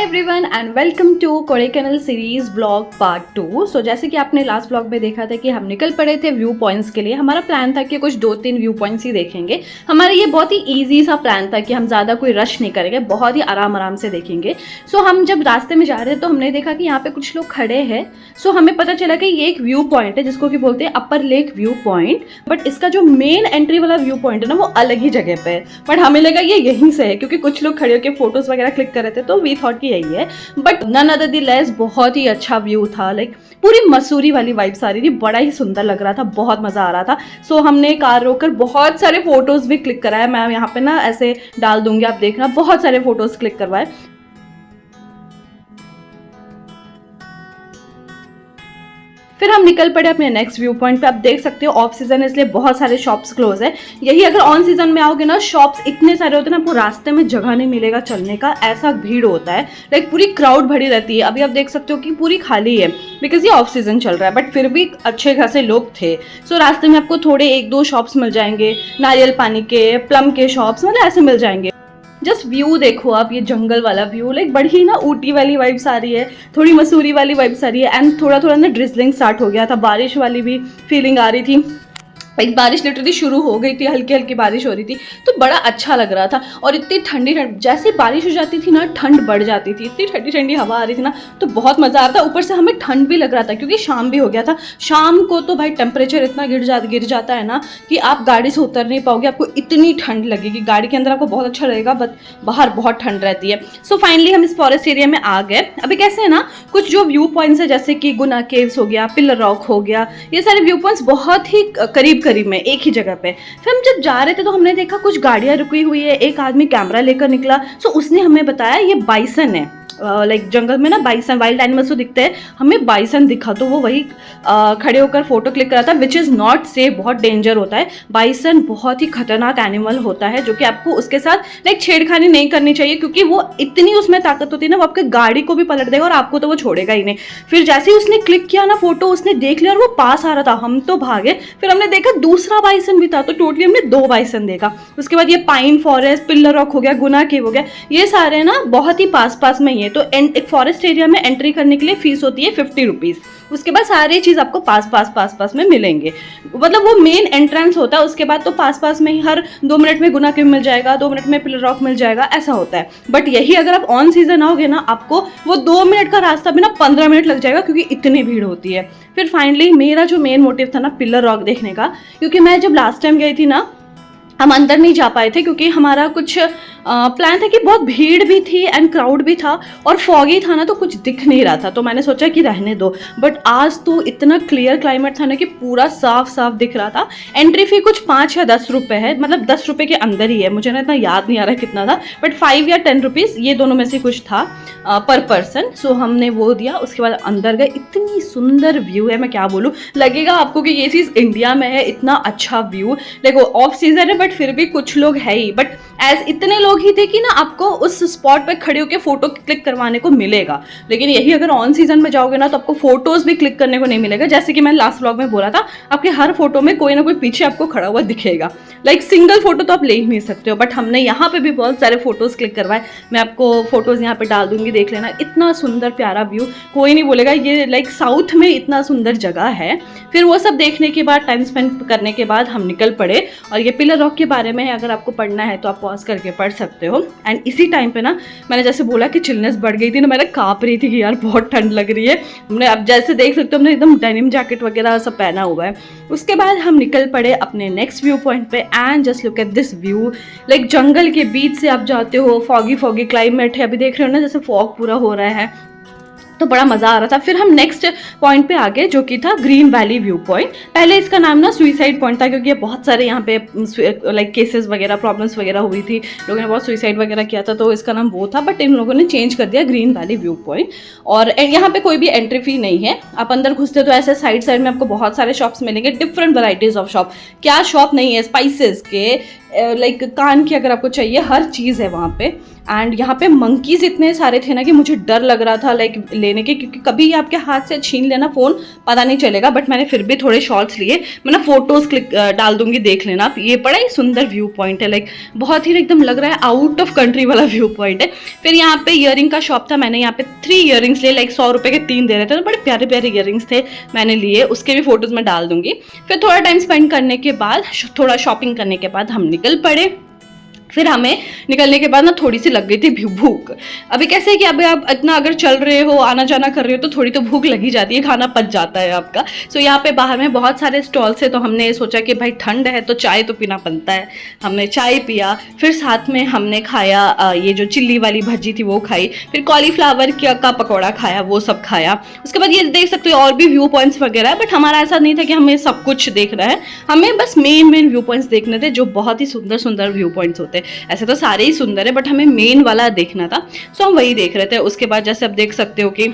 Everyone and welcome to Kodaikanal series blog part 2। सो जैसे कि आपने लास्ट ब्लॉग में देखा था कि हम निकल पड़े थे व्यू पॉइंट्स के लिए। हमारा प्लान था कि कुछ 2-3 व्यू पॉइंट्स ही देखेंगे। हमारा ये बहुत ही इजी सा प्लान था कि हम ज़्यादा कोई रश नहीं करेंगे, बहुत ही आराम से देखेंगे। सो हम जब रास्ते में जा रहे थे तो हमने देखा कि यहाँ पे कुछ लोग खड़े हैं। सो हमें पता चला कि ये एक व्यू पॉइंट है जिसको कि बोलते हैं अपर लेक व्यू पॉइंट, बट इसका जो मेन एंट्री वाला व्यू पॉइंट है ना वो अलग ही जगह पे है। बट हमें लगा ये यहीं से है क्योंकि कुछ लोग खड़े होकर फोटोज वगैरह क्लिक कर रहे थे, तो वी थॉट कि यही है। But none other the less बहुत ही अच्छा व्यू था। लाइक पूरी मसूरी वाली वाइब्स आ रही थी, बड़ा ही सुंदर लग रहा था, बहुत मजा आ रहा था। सो हमने कार रोककर बहुत सारे फोटोज भी क्लिक कराए। मैं यहाँ पे ना ऐसे डाल दूंगी, आप देखना, बहुत सारे फोटोज क्लिक करवाए। फिर हम निकल पड़े अपने नेक्स्ट व्यू पॉइंट पे। आप देख सकते हो ऑफ सीजन है इसलिए बहुत सारे शॉप्स क्लोज है। यही अगर ऑन सीजन में आओगे ना, शॉप्स इतने सारे होते हैं ना, आपको रास्ते में जगह नहीं मिलेगा चलने का, ऐसा भीड़ होता है। लाइक पूरी क्राउड भरी रहती है। अभी आप देख सकते हो कि पूरी खाली है बिकॉज ये ऑफ सीजन चल रहा है, बट फिर भी अच्छे खासे लोग थे। सो रास्ते में आपको थोड़े 1-2 शॉप्स मिल जाएंगे, नारियल पानी के, प्लम के शॉप्स, मतलब ऐसे मिल जाएंगे। जस्ट व्यू देखो आप, ये जंगल वाला व्यू, लाइक बड़ी ना ऊटी वाली वाइब्स आ रही है, थोड़ी मसूरी वाली वाइब्स आ रही है। एंड थोड़ा थोड़ा ना ड्रिजलिंग स्टार्ट हो गया था, बारिश वाली भी फीलिंग आ रही थी। एक बारिश लिटरली शुरू हो गई थी, हल्की हल्की बारिश हो रही थी, तो बड़ा अच्छा लग रहा था। और इतनी ठंडी ठंड, जैसे बारिश हो जाती थी ना ठंड बढ़ जाती थी, इतनी ठंडी ठंडी हवा आ रही थी ना, तो बहुत मज़ा आ रहा था। ऊपर से हमें ठंड भी लग रहा था क्योंकि शाम भी हो गया था। शाम को तो भाई टेम्परेचर इतना गिर जाता है ना कि आप गाड़ी से उतर नहीं पाओगे, आपको इतनी ठंड लगेगी। गाड़ी के अंदर आपको बहुत अच्छा लगेगा, बट बाहर बहुत ठंड रहती है। सो फाइनली हम इस फॉरेस्ट एरिया में आ गए। अभी कैसे है ना, कुछ जो व्यू पॉइंट्स है जैसे कि गुना केव्स हो गया, पिलर रॉक हो गया, ये सारे व्यू पॉइंट्स बहुत ही करीब करीब में एक ही जगह पे। फिर हम जब जा रहे थे तो हमने देखा कुछ गाड़ियां रुकी हुई है, एक आदमी कैमरा लेकर निकला। सो उसने हमें बताया ये बाइसन है। लाइक जंगल में ना बाइसन, वाइल्ड एनिमल्स तो दिखते हैं, हमें बाइसन दिखा तो वो वही खड़े होकर फोटो क्लिक करा था, विच इज़ नॉट सेफ, बहुत डेंजर होता है। बाइसन बहुत ही खतरनाक एनिमल होता है जो कि आपको उसके साथ लाइक छेड़खानी नहीं करनी चाहिए क्योंकि वो इतनी उसमें ताकत होती है ना, वो आपके गाड़ी को भी पलट देगा और आपको तो वो छोड़ेगा ही नहीं। फिर जैसे ही उसने क्लिक किया ना फोटो, उसने देख लिया और वो पास आ रहा था, हम तो भागे। फिर हमने देखा दूसरा बाइसन भी था, तो टोटली हमने 2 बाइसन देखा। उसके बाद ये पाइन फॉरेस्ट, पिलर रॉक हो गया, गुना केव हो गया, ये सारे ना बहुत ही पास में ही है। तो एक फॉरेस्ट एरिया में एंट्री करने के लिए फीस होती है 50 रुपीज़। उसके बाद सारी चीज़ आपको पास में मिलेंगे, मतलब वो मेन एंट्रेंस होता है। उसके बाद तो पास में ही हर 2 मिनट में गुना केव मिल जाएगा, 2 मिनट में पिलर रॉक मिल जाएगा, ऐसा होता है। बट यही अगर आप ऑन सीजन आओगे ना, आपको वो 2 मिनट का रास्ता भी ना 15 मिनट लग जाएगा क्योंकि इतनी भीड़ होती है। फिर फाइनली मेरा जो मेन मोटिव था ना पिलर रॉक देखने का, क्योंकि मैं जब लास्ट टाइम गई थी ना, हम अंदर नहीं जा पाए थे क्योंकि हमारा कुछ प्लान था कि बहुत भीड़ भी थी एंड क्राउड भी था और फॉगी था ना, तो कुछ दिख नहीं रहा था। तो मैंने सोचा कि रहने दो। बट आज तो इतना क्लियर क्लाइमेट था ना कि पूरा साफ दिख रहा था। एंट्री फी कुछ 5 या 10 रुपये है, मतलब 10 रुपये के अंदर ही है, मुझे ना इतना याद नहीं आ रहा है कितना था, बट 5 या 10 रुपीज़, ये दोनों में से कुछ था पर पर्सन। सो हमने वो दिया, उसके बाद अंदर गए। इतनी सुंदर व्यू है, मैं क्या बोलूँ, लगेगा आपको कि ये चीज़ इंडिया में है, इतना अच्छा व्यू। देखो ऑफ सीजन है बट फिर भी कुछ लोग है ही, बट एज इतने लोग ही थे कि ना आपको उस स्पॉट पे खड़े होकर फोटो क्लिक करवाने को मिलेगा। लेकिन यही अगर ऑन सीजन में जाओगे ना तो आपको फोटोज भी क्लिक करने को नहीं मिलेगा। जैसे कि मैंने लास्ट व्लॉग में बोला था, आपके हर फोटो में कोई ना कोई पीछे आपको खड़ा हुआ दिखेगा। लाइक सिंगल फोटो तो आप ले ही नहीं सकते हो, बट हमने यहाँ पे भी बहुत सारे फोटोज क्लिक करवाए। मैं आपको फोटोज यहाँ पे डाल दूंगी, देख लेना। इतना सुंदर प्यारा व्यू, कोई नहीं बोलेगा ये लाइक साउथ में इतना सुंदर जगह है। फिर वो सब देखने के बाद, टाइम स्पेंड करने के बाद हम निकल पड़े। और ये पिलर रॉक के बारे में है, अगर आपको पढ़ना है तो आप पॉज करके पढ़ सकते हो। एंड इसी टाइम पे ना मैंने जैसे बोला कि चिलनेस बढ़ गई थी ना, मैंने काँप रही थी कि यार बहुत ठंड लग रही है। हमने अब जैसे देख सकते हो हमने एकदम डेनिम जैकेट वगैरह सब पहना हुआ है। उसके बाद हम निकल पड़े अपने नेक्स्ट व्यू पॉइंट पे। And just look at this view, like जंगल के बीच से आप जाते हो, फॉगी क्लाइमेट है, अभी देख रहे हो ना जैसे फॉग पूरा हो रहा है, तो बड़ा मज़ा आ रहा था। फिर हम नेक्स्ट पॉइंट पे आ गए जो कि था ग्रीन वैली व्यू पॉइंट। पहले इसका नाम ना सुइसाइड पॉइंट था क्योंकि ये बहुत सारे यहाँ पे लाइक केसेस वगैरह, प्रॉब्लम्स वगैरह हुई थी, लोगों ने बहुत सुइसाइड वगैरह किया था, तो इसका नाम वो था। बट इन लोगों ने चेंज कर दिया ग्रीन वैली व्यू पॉइंट। और यहाँ पे कोई भी एंट्री फी नहीं है। आप अंदर घुसते हो तो ऐसे साइड में आपको बहुत सारे शॉप्स मिलेंगे, डिफरेंट वैराइटीज़ ऑफ शॉप। क्या शॉप नहीं है, स्पाइसेस के, लाइक कान की अगर आपको चाहिए, हर चीज़ है वहाँ पे। एंड यहाँ पे मंकीज़ इतने सारे थे ना कि मुझे डर लग रहा था लाइक लेने के, क्योंकि कभी आपके हाथ से छीन लेना फ़ोन पता नहीं चलेगा। बट मैंने फिर भी थोड़े शॉट्स लिए। मैं ना फोटोज़ क्लिक डाल दूंगी, देख लेना आप। ये बड़ा ही सुंदर व्यू पॉइंट है, लाइक बहुत ही एकदम लग रहा है आउट ऑफ कंट्री वाला व्यू पॉइंट है। फिर यहाँ पे ईयरिंग का शॉप था, मैंने यहाँ पे 3 ईयरिंग्स लिए, लाइक 100 रुपये के 3 दे रहे थे, तो बड़े प्यारे प्यारे ईयरिंग्स थे, मैंने लिए। उसके भी फोटोज़ मैं डाल दूंगी। फिर थोड़ा टाइम स्पेंड करने के बाद, थोड़ा शॉपिंग करने के बाद हम निकल पड़े। फिर हमें निकलने के बाद ना थोड़ी सी लग गई थी भूख। अभी कैसे है कि अभी आप इतना अगर चल रहे हो, आना जाना कर रहे हो, तो थोड़ी तो भूख लगी जाती है, खाना पच जाता है आपका। सो यहाँ पे बाहर में बहुत सारे स्टॉल्स है, तो हमने सोचा कि भाई ठंड है तो चाय तो पीना बनता है। हमने चाय पिया, फिर साथ में हमने खाया ये जो चिल्ली वाली भजी थी वो खाई, फिर कॉलीफ्लावर का पकौड़ा खाया, वो सब खाया। उसके बाद ये देख सकते हो और भी व्यू पॉइंट्स वगैरह है, बट हमारा ऐसा नहीं था कि हमें सब कुछ देखना है, हमें बस मेन व्यू पॉइंट्स देखने थे, जो बहुत ही सुंदर सुंदर व्यू पॉइंट्स होते हैं। ऐसे तो सारे ही सुंदर है, बट हमें मेन वाला देखना था, सो हम वही देख रहे थे। उसके बाद जैसे आप देख सकते हो कि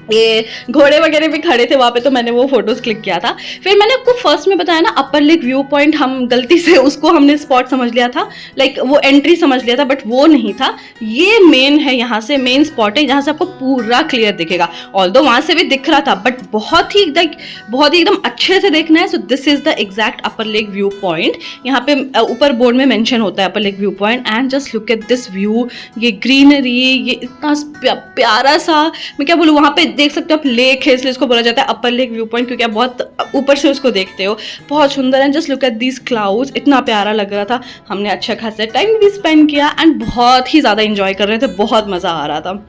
ये घोड़े वगैरह भी खड़े थे वहाँ पे, तो मैंने वो फोटोज क्लिक किया था। फिर मैंने आपको फर्स्ट में बताया ना अपर लेक व्यू पॉइंट, हम गलती से उसको हमने स्पॉट समझ लिया था, लाइक वो एंट्री समझ लिया था, बट वो नहीं था। ये मेन है, यहाँ से मेन स्पॉट है, जहाँ से आपको पूरा क्लियर दिखेगा। ऑल्दो वहाँ से भी दिख रहा था, बट बहुत ही एकदम अच्छे से देखना है। So this is the exact upper lake view point. यहाँ पे ऊपर बोर्ड में मेंशन होता है अपर lake view point. And just look at this view, ये ग्रीनरी, ये इतना प्यारा सा, मैं क्या बोलूँ, वहाँ पे देख सकते हो आप लेक है, इसलिए इसको बोला जाता है अपर लेक व्यू पॉइंट, क्योंकि आप बहुत ऊपर से उसको देखते हो। बहुत सुंदर है। Just look at these clouds, इतना प्यारा लग रहा था। हमने अच्छा खासा टाइम भी स्पेंड किया एंड बहुत ही ज़्यादा इंजॉय कर रहे थे, बहुत मज़ा आ रहा था।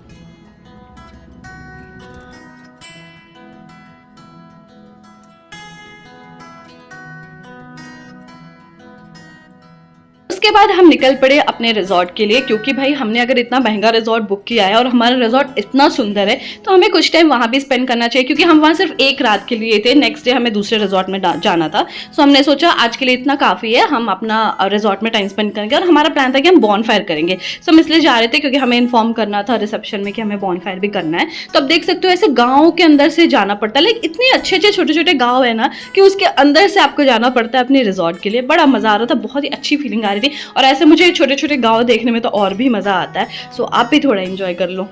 उसके बाद हम निकल पड़े अपने रिजॉर्ट के लिए, क्योंकि भाई हमने अगर इतना महंगा रिजॉर्ट बुक किया है और हमारा रिजॉर्ट इतना सुंदर है, तो हमें कुछ टाइम वहाँ भी स्पेंड करना चाहिए, क्योंकि हम वहाँ सिर्फ एक रात के लिए थे, नेक्स्ट डे हमें दूसरे रिजॉर्ट में जाना था। सो हमने सोचा आज के लिए इतना काफ़ी है, हम अपना रिजॉर्ट में टाइम स्पेंड करेंगे। और हमारा प्लान था कि हम बॉनफायर करेंगे। सो हम इसलिए जा रहे थे क्योंकि हमें इन्फॉर्म करना था रिसेप्शन में कि हमें बॉनफायर भी करना है। तो अब देख सकते हो ऐसे गाँव के अंदर से जाना पड़ता है, लाइक इतने अच्छे अच्छे छोटे छोटे गाँव है ना कि उसके अंदर से आपको जाना पड़ता है अपने रिजॉर्ट के लिए। बड़ा मज़ा आ रहा था, बहुत ही अच्छी फीलिंग आ रही थी। और ऐसे मुझे छोटे छोटे गांव देखने में तो और भी मजा आता है। सो आप भी थोड़ा एंजॉय कर लो।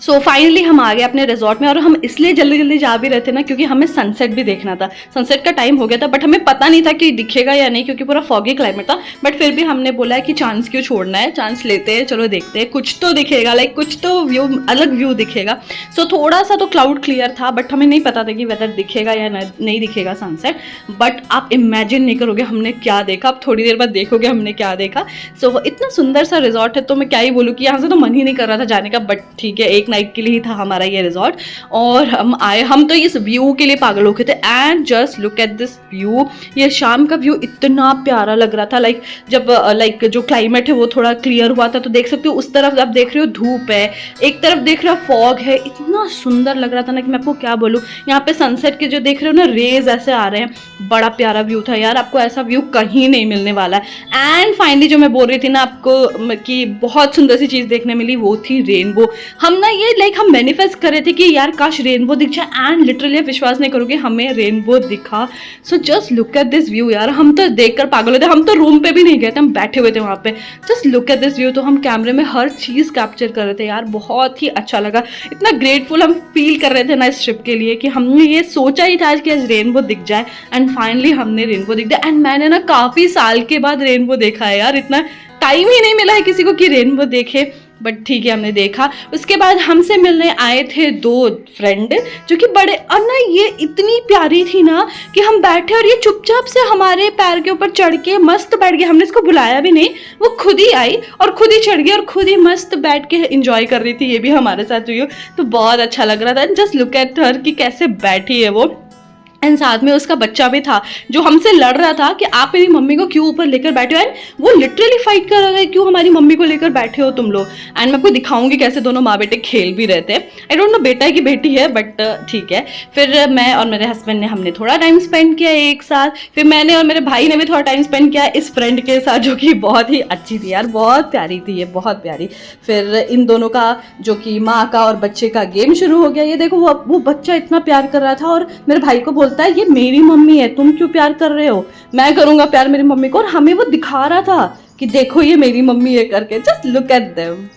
सो फाइनली हम आ गए अपने रिजॉर्ट में। और हम इसलिए जल्दी जल्दी जा भी रहे थे ना, क्योंकि हमें सनसेट भी देखना था। सनसेट का टाइम हो गया था, बट हमें पता नहीं था कि दिखेगा या नहीं, क्योंकि पूरा फॉगी क्लाइमेट था। बट फिर भी हमने बोला है कि चांस क्यों छोड़ना है, चांस लेते हैं, चलो देखते हैं, कुछ तो दिखेगा, लाइक कुछ तो व्यू, अलग व्यू दिखेगा। सो थोड़ा सा तो क्लाउड क्लियर था, बट हमें नहीं पता था कि वेदर दिखेगा या नहीं दिखेगा सनसेट। बट आप इमेजिन नहीं करोगे हमने क्या देखा, आप थोड़ी देर बाद देखोगे हमने क्या देखा। सो इतना सुंदर सा रिजॉर्ट है, तो मैं क्या ही बोलूँ कि यहाँ से तो मन ही नहीं कर रहा था जाने का, बट ठीक है, एक नाइट के लिए ही था हमारा ये रिजॉर्ट। और हम आए, हम तो इस व्यू के लिए पागल हो गए थे। And just look at this view, ये शाम का व्यू इतना प्यारा लग रहा था। लाइक जब लाइक जो क्लाइमेट है वो थोड़ा क्लियर हुआ था, तो देख सकते हो उस तरफ आप देख रहे हो धूप है, एक तरफ देख रहे हो फॉग है, इतना सुंदर लग रहा था ना कि मैं आपको क्या बोलूँ। यहाँ पे सनसेट के जो देख रहे हो ना रेज ऐसे आ रहे हैं, बड़ा प्यारा व्यू था यार। आपको ऐसा व्यू कहीं नहीं मिलने वाला है। एंड फाइनली जो मैं बोल रही थी ना आपको कि बहुत सुंदर सी चीज़ देखने मिली, वो थी रेनबो। हम ना ये लाइक हम मैनिफेस्ट कर रहे थे कि यार काश रेनबो दिख जाए, एंड लिटरली विश्वास नहीं करोगे हमें रेनबो दिखा। So just look at this view यार, हम तो देखकर पागल होते। हम तो रूम पे भी नहीं गए थे, हम बैठे हुए थे वहाँ पे। Just look at this view, तो हम कैमरे में हर चीज़ कैप्चर कर रहे थे यार, बहुत ही अच्छा लगा। इतना ग्रेटफुल हम फील कर रहे थे ना इस ट्रिप के लिए, कि हमने ये सोचा ही था कि आज रेनबो दिख जाए, एंड फाइनली हमने रेनबो दिख जाए। एंड मैंने ना काफ़ी साल के बाद रेनबो देखा है यार, इतना टाइम ही नहीं मिला है किसी को कि रेनबो देखे, बट ठीक है हमने देखा। उसके बाद हमसे मिलने आए थे 2 फ्रेंड, जो कि बड़े, और ना ये इतनी प्यारी थी ना कि हम बैठे और ये चुपचाप से हमारे पैर के ऊपर चढ़ के मस्त बैठ गई। हमने इसको बुलाया भी नहीं, वो खुद ही आई और खुद ही चढ़ गई और खुद ही मस्त बैठ के एंजॉय कर रही थी। ये भी हमारे साथ हुई, तो बहुत अच्छा लग रहा था। जस्ट लुक एट हर कि कैसे बैठी है वो। एंड साथ में उसका बच्चा भी था जो हमसे लड़ रहा था कि आप मेरी मम्मी को क्यों ऊपर लेकर बैठे हो। एंड वो लिटरली फाइट कर रहा है, क्यों हमारी मम्मी को लेकर बैठे हो तुम लोग। एंड मैं आपको दिखाऊंगी कैसे दोनों माँ बेटे खेल भी रहे थे। आई डोंट नो बेटा है कि बेटी है, बट ठीक है। फिर मैं और मेरे हस्बैंड ने हमने थोड़ा टाइम स्पेंड किया एक साथ। फिर मैंने और मेरे भाई ने भी थोड़ा टाइम स्पेंड किया इस फ्रेंड के साथ, जो कि बहुत ही अच्छी थी यार, बहुत प्यारी थी ये, बहुत प्यारी। फिर इन दोनों का जो कि माँ का और बच्चे का गेम शुरू हो गया। ये देखो वो बच्चा इतना प्यार कर रहा था और मेरे भाई को बोलता है ये मेरी मम्मी है, तुम क्यों प्यार कर रहे हो, मैं करूंगा प्यार मेरी मम्मी को। और हमें वो दिखा रहा था कि देखो ये मेरी मम्मी है करके। Just look at them.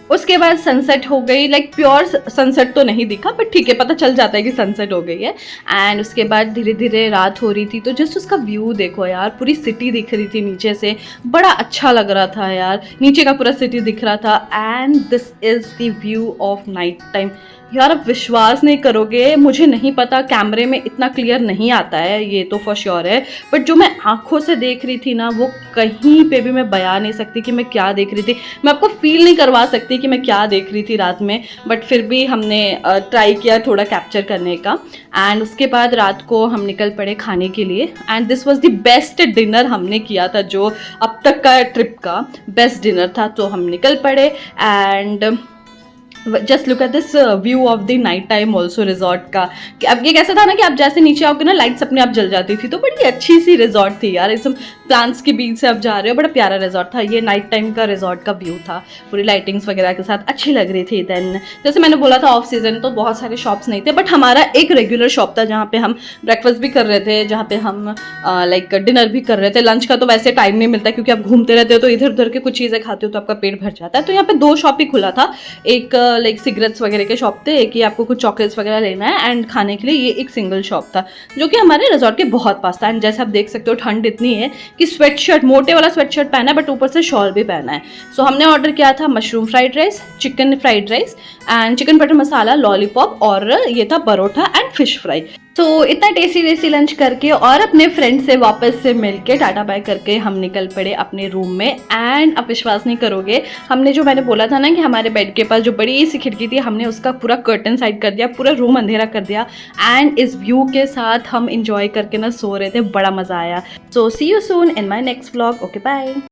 उसके बाद सनसेट हो गई, लाइक प्योर सनसेट तो नहीं दिखा, बट ठीक है, पता चल जाता है कि सनसेट हो गई है। एंड उसके बाद धीरे धीरे रात हो रही थी, तो जस्ट उसका व्यू देखो यार, पूरी सिटी दिख रही थी नीचे से, बड़ा अच्छा लग रहा था यार, नीचे का पूरा सिटी दिख रहा था। And this is the view of night time. यार आप विश्वास नहीं करोगे, मुझे नहीं पता कैमरे में इतना क्लियर नहीं आता है, ये तो फॉर श्योर है, बट जो मैं आंखों से देख रही थी ना, वो कहीं पे भी मैं बयां नहीं सकती कि मैं क्या देख रही थी। मैं आपको फील नहीं करवा सकती कि मैं क्या देख रही थी रात में, बट फिर भी हमने ट्राई किया थोड़ा कैप्चर करने का। एंड उसके बाद रात को हम निकल पड़े खाने के लिए। And this was the best dinner हमने किया था, जो अब तक का ट्रिप का बेस्ट डिनर था। तो हम निकल पड़े and just look at this view of the night time also resort का। कि अब ये कैसा था ना कि आप जैसे नीचे आओगे ना, लाइट्स अपने आप जल जाती थी, तो बड़ी अच्छी सी रिजॉर्ट थी यार, एकदम प्लांट्स के बीच से आप जा रहे हो, बड़ा प्यारा रिजॉर्ट था। ये नाइट टाइम का रिजॉर्ट का व्यू था, पूरी लाइटिंग्स वगैरह के साथ अच्छी लग रही थी। देन जैसे मैंने बोला था ऑफ सीजन तो बहुत सारे शॉप्स नहीं थे, बट हमारा एक रेगुलर शॉप था जहाँ पे हम ब्रेकफास्ट भी कर रहे थे, जहाँ पे हम लाइक डिनर भी कर रहे थे। लंच का तो वैसे टाइम नहीं मिलता क्योंकि आप घूमते रहते हो, तो इधर उधर के कुछ चीज़ें खाते हो तो आपका पेट भर जाता है। तो यहाँ पे 2 शॉप ही खुला था, एक लाइक सिगरेट्स वगैरह के शॉप थे, एक ही आपको कुछ चॉकलेट्स वगैरह लेना है एंड खाने के लिए ये एक सिंगल शॉप था, जो कि हमारे रिजॉर्ट के बहुत पास था। एंड जैसे आप देख सकते हो ठंड इतनी है कि स्वेट शर्ट, मोटे वाला स्वेट शर्ट पहना है, बट ऊपर से शॉल भी पहना है। सो हमने ऑर्डर किया था mushroom fried rice, chicken fried rice and chicken butter masala, lollipop, और ये था परोठा एंड फिश फ्राई। तो इतना टेस्टी लंच करके और अपने फ्रेंड से वापस से मिलके टाटा बाय करके हम निकल पड़े अपने रूम में। एंड आप विश्वास नहीं करोगे, हमने जो मैंने बोला था ना कि हमारे बेड के पास जो बड़ी सी खिड़की थी, हमने उसका पूरा कर्टन साइड कर दिया, पूरा रूम अंधेरा कर दिया। एंड इस व्यू के साथ हम इंजॉय करके ना सो रहे थे, बड़ा मज़ा आया। So see you soon in my next vlog. Okay bye.